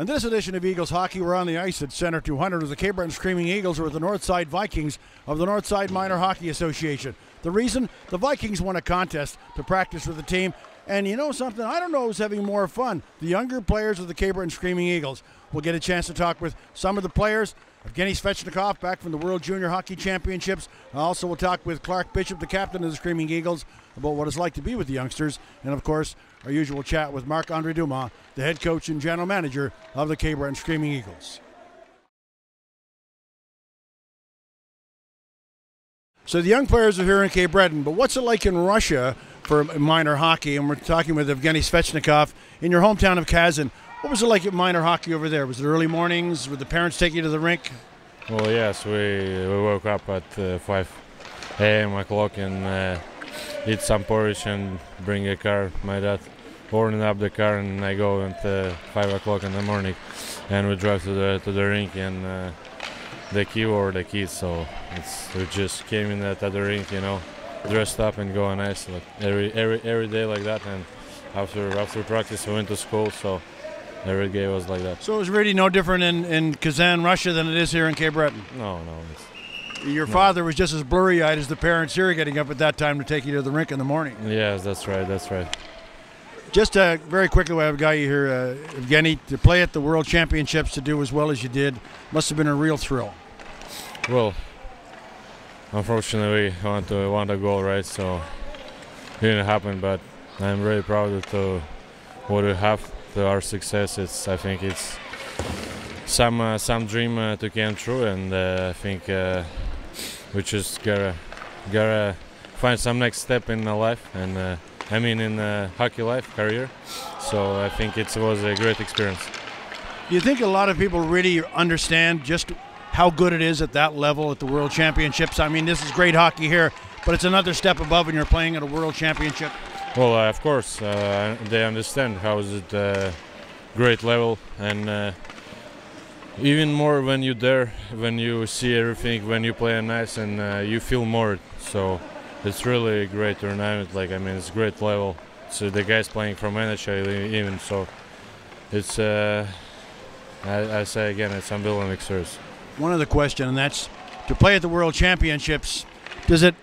On this edition of Eagles Hockey, we're on the ice at Center 200 as the Cape Breton Screaming Eagles are with the Northside Vikings of the Northside Minor Hockey Association. The reason? The Vikings won a contest to practice with the team. And you know something? I don't know who's having more fun. The younger players of the Cape Breton Screaming Eagles. We'll get a chance to talk with some of the players. Evgeny Svechnikov back from the World Junior Hockey Championships. Also, we'll talk with Clark Bishop, the captain of the Screaming Eagles, about what it's like to be with the youngsters. And, of course, our usual chat with Marc-Andre Dumas, the head coach and general manager of the Cape Breton Screaming Eagles. So the young players are here in Cape Breton, but what's it like in Russia for minor hockey? And we're talking with Evgeny Svechnikov in your hometown of Kazan. What was it like at minor hockey over there? Was it early mornings? Would the parents take you to the rink? Well, yes, we woke up at 5 a.m. o'clock and eat some porridge and bring a car. My dad warming up the car, and I go at 5 o'clock in the morning, and we drive to the rink and the kids. So we just came in at the rink, you know, dressed up and go on ice like every day like that. And after practice, we went to school. So every day was like that. So it was really no different in Kazan, Russia than it is here in Cape Breton? No. Your father was just as blurry-eyed as the parents here getting up at that time to take you to the rink in the morning. Yes, that's right. Just very quickly, we have a guy here, Evgeny, to play at the World Championships, to do as well as you did, must have been a real thrill. Well, unfortunately, we want a goal, right? So it didn't happen, but I'm really proud of what we have. To our success, I think it's some dream to come true, and I think we just gotta find some next step in life, and in hockey life career. So I think it was a great experience. Do you think a lot of people really understand just how good it is at that level at the World Championships? I mean, this is great hockey here, but it's another step above when you're playing at a World Championship. Well, of course, they understand how is it great level, and even more when you're there, when you see everything, when you play on ice, and you feel more. So it's really a great tournament. It's great level. So the guys playing from NHL even. So it's I say again, it's unbelievable experience. One other question, and that's to play at the World Championships. Does it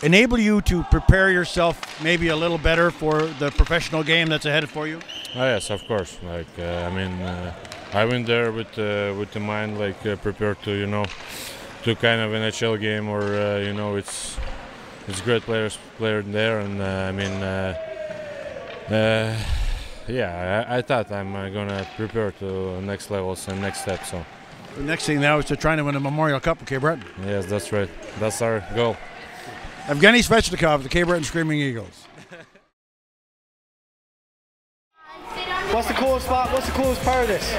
enable you to prepare yourself maybe a little better for the professional game that's ahead for you? Oh, yes, of course. I went there with the mind prepared to to kind of NHL game, or it's great players there, and I thought I'm gonna prepare to next levels and next steps. So the next thing now is to try to win a Memorial Cup for Cape Breton. Yes, that's right. That's our goal. Evgeny Svechnikov, the Cape Breton Screaming Eagles. What's the coolest spot? What's the coolest part of this? Go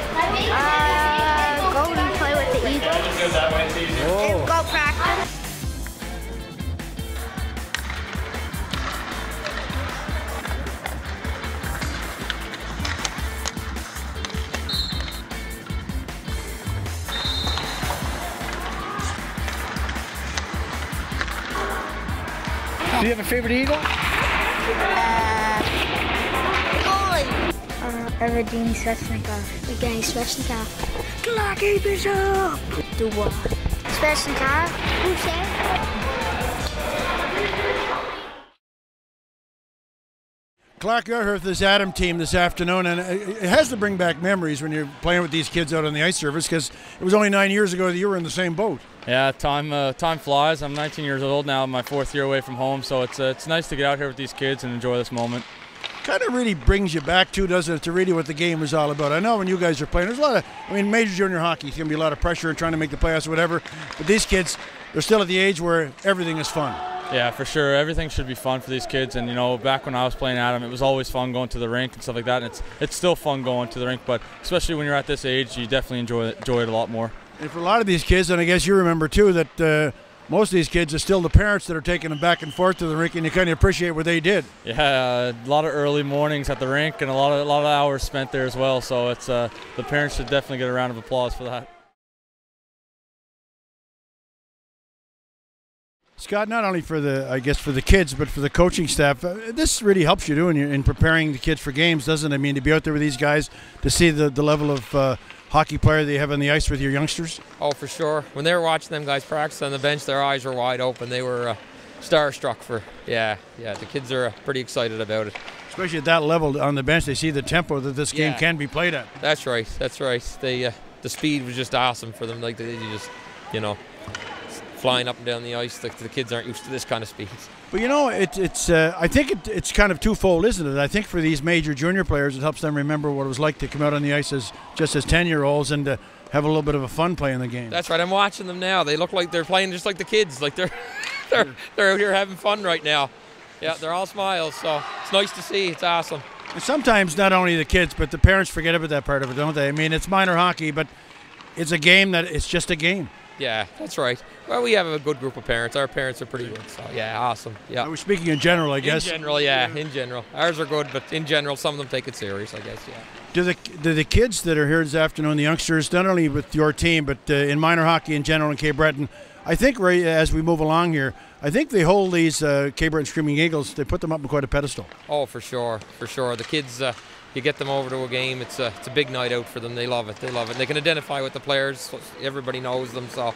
and play with the Eagles. And go practice. Do you have a favorite Eagle? Evgeny Svechnikov. Evgeny Svechnikov. Clark Bishop. Dubois. Svechnikov. Boucher. Clark, you're here with this Adam team this afternoon, and it has to bring back memories when you're playing with these kids out on the ice surface, because it was only 9 years ago that you were in the same boat. Yeah, time flies. I'm 19 years old now, my 4th year away from home, so it's nice to get out here with these kids and enjoy this moment. Kind of really brings you back to, doesn't it, to really what the game is all about. I know when you guys are playing, there's a lot of, major junior hockey, it's going to be a lot of pressure and trying to make the playoffs or whatever, but these kids, they're still at the age where everything is fun. Yeah, for sure. Everything should be fun for these kids, and back when I was playing Adam, it was always fun going to the rink and stuff like that, and it's still fun going to the rink, but especially when you're at this age, you definitely enjoy it a lot more. And for a lot of these kids, and I guess you remember too, that most of these kids are still the parents that are taking them back and forth to the rink, and you kind of appreciate what they did. Yeah, a lot of early mornings at the rink and a lot of hours spent there as well. So it's the parents should definitely get a round of applause for that. Scott, not only for the kids, but for the coaching staff, this really helps you in preparing the kids for games, doesn't it? I mean, to be out there with these guys, to see the level of hockey player they have on the ice with your youngsters. Oh, for sure. When they were watching them guys practice on the bench, their eyes were wide open. They were starstruck for. Yeah. The kids are pretty excited about it. Especially at that level on the bench, they see the tempo that this game can be played at. That's right. They the speed was just awesome for them. Like they just, flying up and down the ice. The kids aren't used to this kind of speed. But I think it's kind of twofold, isn't it? I think for these major junior players, it helps them remember what it was like to come out on the ice as 10-year-olds and to have a little bit of a fun playing the game. That's right. I'm watching them now. They look like they're playing just like the kids. Like they're out here having fun right now. Yeah, they're all smiles. So it's nice to see. It's awesome. And sometimes not only the kids, but the parents forget about that part of it, don't they? I mean, it's minor hockey, but it's a game it's just a game. Yeah, that's right. Well, we have a good group of parents. Our parents are pretty good. So, yeah, awesome. Yeah. I was speaking in general, I guess. In general, yeah, in general. Ours are good, but in general, some of them take it serious, I guess, yeah. Do the kids that are here this afternoon, the youngsters, not only with your team, but in minor hockey in general in Cape Breton, I think as we move along here, I think they hold these Cape Breton Screaming Eagles, they put them up on quite a pedestal. Oh, for sure. The kids, you get them over to a game, it's a big night out for them. They love it. They can identify with the players. Everybody knows them, so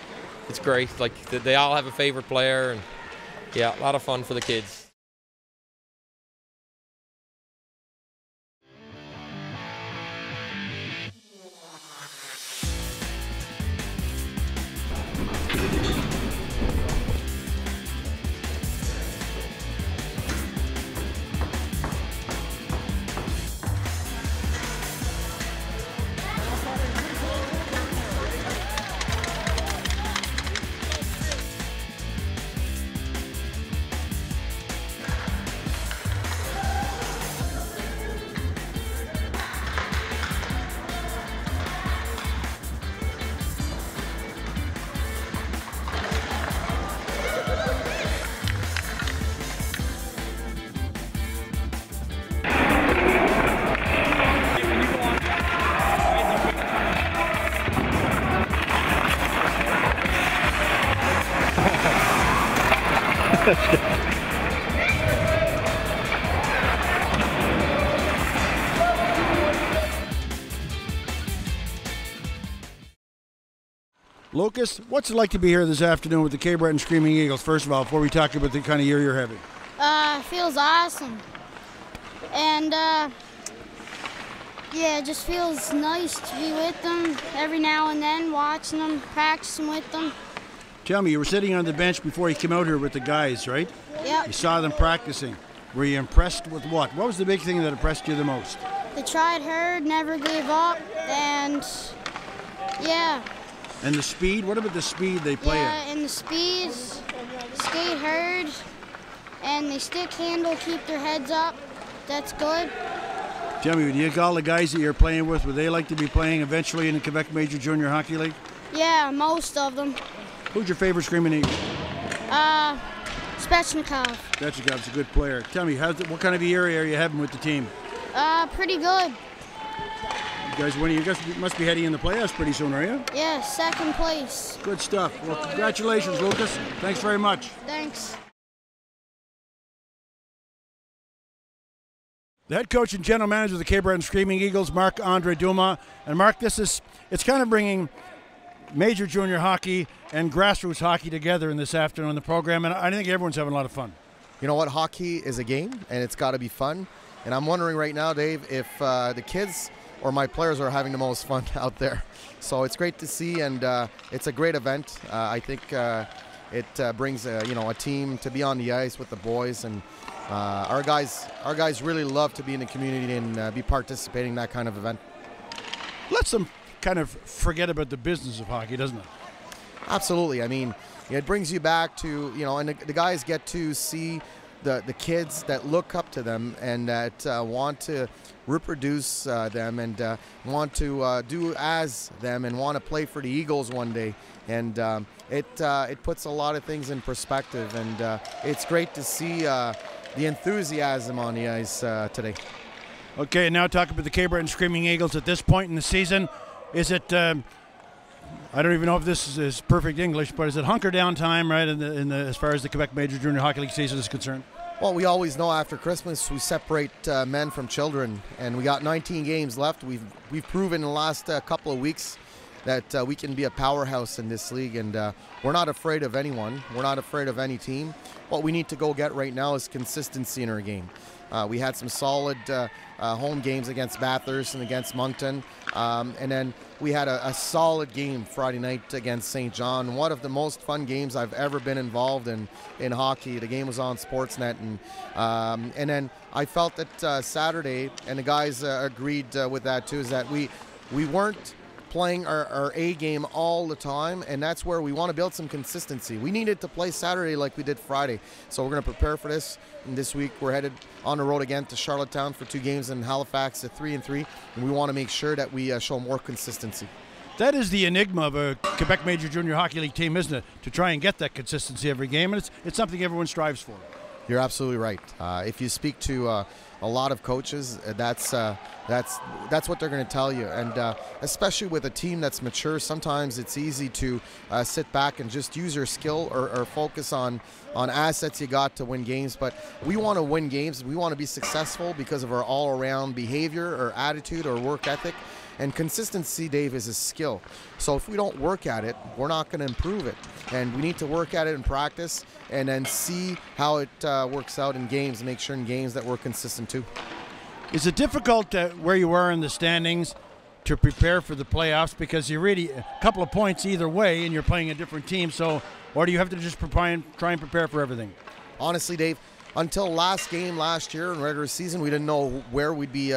it's great. Like they all have a favorite player, and yeah, a lot of fun for the kids. Lucas, what's it like to be here this afternoon with the Cape Breton Screaming Eagles, first of all, before we talk about the kind of year you're having? Feels awesome. And, it just feels nice to be with them every now and then, watching them, practicing with them. Tell me, you were sitting on the bench before you came out here with the guys, right? Yep. You saw them practicing. Were you impressed with what? What was the big thing that impressed you the most? They tried hard, never gave up, and, yeah. And the speed? What about the speed they play at? Yeah, and the speed, skate hard, and they stick handle, keep their heads up. That's good. Tell me, do you think all the guys that you're playing with, would they like to be playing eventually in the Quebec Major Junior Hockey League? Yeah, most of them. Who's your favorite Screaming Eagle? Svechnikov. Svechnikov's a good player. Tell me, what kind of a year are you having with the team? Pretty good. You guys must be heading in the playoffs pretty soon, are you? Yeah, second place. Good stuff. Well, congratulations, Lucas. Thanks very much. Thanks. The head coach and general manager of the Cape Breton Screaming Eagles, Marc-Andre Dumas. And Marc, it's kind of bringing major junior hockey and grassroots hockey together in this afternoon in the program, and I think everyone's having a lot of fun. You know what? Hockey is a game, and it's got to be fun. And I'm wondering right now, Dave, if the kids or my players are having the most fun out there. So it's great to see, and it's a great event. I think it brings a team to be on the ice with the boys, and our guys really love to be in the community and be participating in that kind of event. Lets them kind of forget about the business of hockey, doesn't it? Absolutely. I mean, it brings you back to, and the guys get to see the kids that look up to them and that want to reproduce them and want to do as them and want to play for the Eagles one day. And it puts a lot of things in perspective, and it's great to see the enthusiasm on the ice today. Okay, now talk about the Cape Breton Screaming Eagles at this point in the season. Is it I don't even know if this is perfect English, but is it hunker down time, right? As far as the Quebec Major Junior Hockey League season is concerned. Well, we always know after Christmas we separate men from children, and we got 19 games left. We've proven in the last couple of weeks that we can be a powerhouse in this league, and we're not afraid of anyone. We're not afraid of any team. What we need to go get right now is consistency in our game. We had some solid home games against Bathurst and against Moncton, and then we had a solid game Friday night against St. John. One of the most fun games I've ever been involved in hockey. The game was on Sportsnet, and then I felt that Saturday, and the guys agreed with that too, is that we weren't playing our A game all the time, and that's where we want to build some consistency. We needed to play Saturday like we did Friday, so we're going to prepare for this. And this week we're headed on the road again to Charlottetown for 2 games, and Halifax at 3-3, and we want to make sure that we show more consistency. That is the enigma of a Quebec Major Junior Hockey League team, isn't it? To try and get that consistency every game, and it's something everyone strives for. You're absolutely right. If you speak to a lot of coaches, that's what they're going to tell you. And especially with a team that's mature, sometimes it's easy to sit back and just use your skill or focus on assets you got to win games. But we want to win games. We want to be successful because of our all-around behavior or attitude or work ethic. And consistency, Dave, is a skill. So if we don't work at it, we're not going to improve it. And we need to work at it in practice and then see how it works out in games, make sure in games that we're consistent too. Is it difficult where you are in the standings to prepare for the playoffs, because you're really a couple of points either way and you're playing a different team, so, or do you have to just try and prepare for everything? Honestly, Dave, until last game last year in regular season, we didn't know where we'd be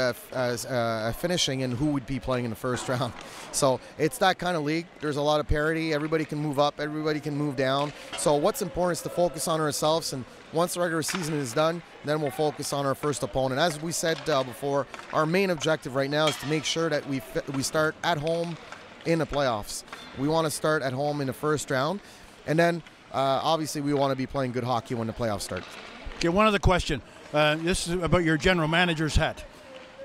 finishing and who would be playing in the first round. So it's that kind of league. There's a lot of parity. Everybody can move up. Everybody can move down. So what's important is to focus on ourselves, and once the regular season is done, then we'll focus on our first opponent. As we said before, our main objective right now is to make sure that we start at home in the playoffs. We want to start at home in the first round, and then obviously we want to be playing good hockey when the playoffs start. Okay, one other question. This is about your general manager's hat.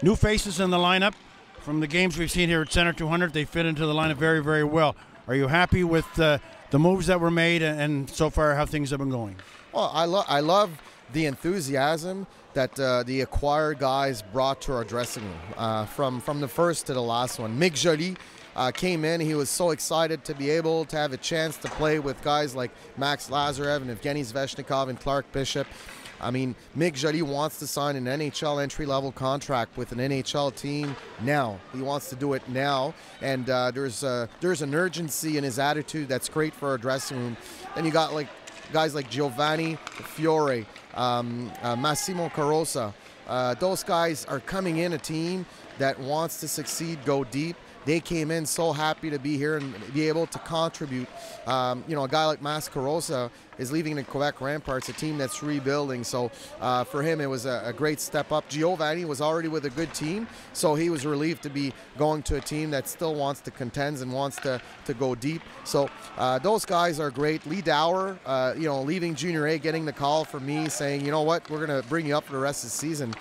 New faces in the lineup. From the games we've seen here at Center 200, they fit into the lineup very, very well. Are you happy with the moves that were made and so far how things have been going? Well, I love the enthusiasm that the acquired guys brought to our dressing room, from the first to the last one. Mick Joly came in. He was so excited to be able to have a chance to play with guys like Max Lazarev and Evgeny Sveshnikov and Clark Bishop. I mean, Mick Joly wants to sign an NHL entry-level contract with an NHL team now. He wants to do it now, and there's an urgency in his attitude that's great for our dressing room. And you got like guys like Giovanni Fiore, Massimo Carosa. Those guys are coming in a team that wants to succeed, go deep. They came in so happy to be here and be able to contribute. A guy like Mas Carosa is leaving the Quebec Ramparts, a team that's rebuilding. So for him, it was a great step up. Giovanni was already with a good team, so he was relieved to be going to a team that still wants to contend and wants to go deep. So those guys are great. Lee Dower, leaving Junior A, getting the call from me saying, you know what, we're going to bring you up for the rest of the season.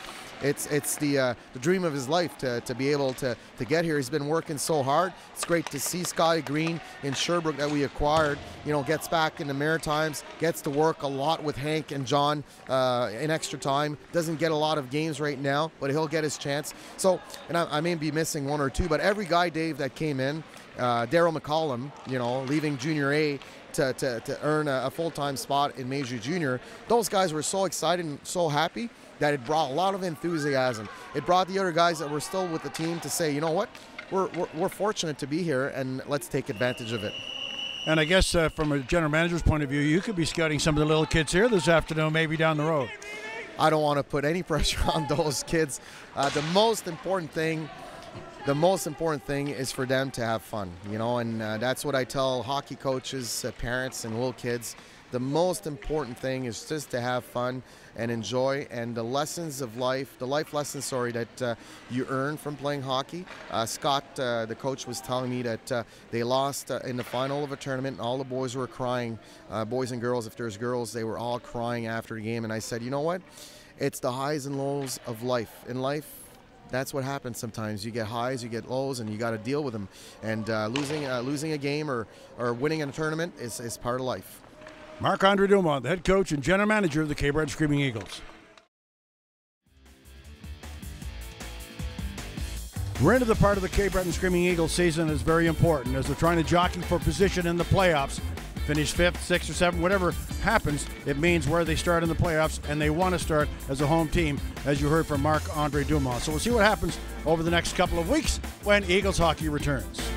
It's the dream of his life to be able to get here. He's been working so hard. It's great to see Scotty Green in Sherbrooke that we acquired, gets back in the Maritimes, gets to work a lot with Hank and John in extra time. Doesn't get a lot of games right now, but he'll get his chance. So, and I may be missing one or two, but every guy, Dave, that came in, Daryl McCollum, leaving Junior A to earn a full-time spot in Major Junior, those guys were so excited and so happy that it brought a lot of enthusiasm. It brought the other guys that were still with the team to say, you know what, we're fortunate to be here, and let's take advantage of it. And I guess from a general manager's point of view, you could be scouting some of the little kids here this afternoon, maybe down the road. I don't want to put any pressure on those kids. The most important thing is for them to have fun, and that's what I tell hockey coaches, parents, and little kids. The most important thing is just to have fun and enjoy, and the lessons of life, the life lessons, that you earn from playing hockey. Scott, the coach, was telling me that they lost in the final of a tournament, and all the boys were crying, boys and girls. If there's girls, they were all crying after the game. And I said, you know what? It's the highs and lows of life. In life, that's what happens sometimes. You get highs, you get lows, and you got to deal with them. And losing a game or winning in a tournament is part of life. Marc-Andre Dumont, the head coach and general manager of the Cape Breton Screaming Eagles. We're into the part of the Cape Breton Screaming Eagles season that is very important as they're trying to jockey for position in the playoffs. Finish 5th, 6th, or 7th, whatever happens, it means where they start in the playoffs, and they want to start as a home team, as you heard from Marc-Andre Dumont. So we'll see what happens over the next couple of weeks when Eagles hockey returns.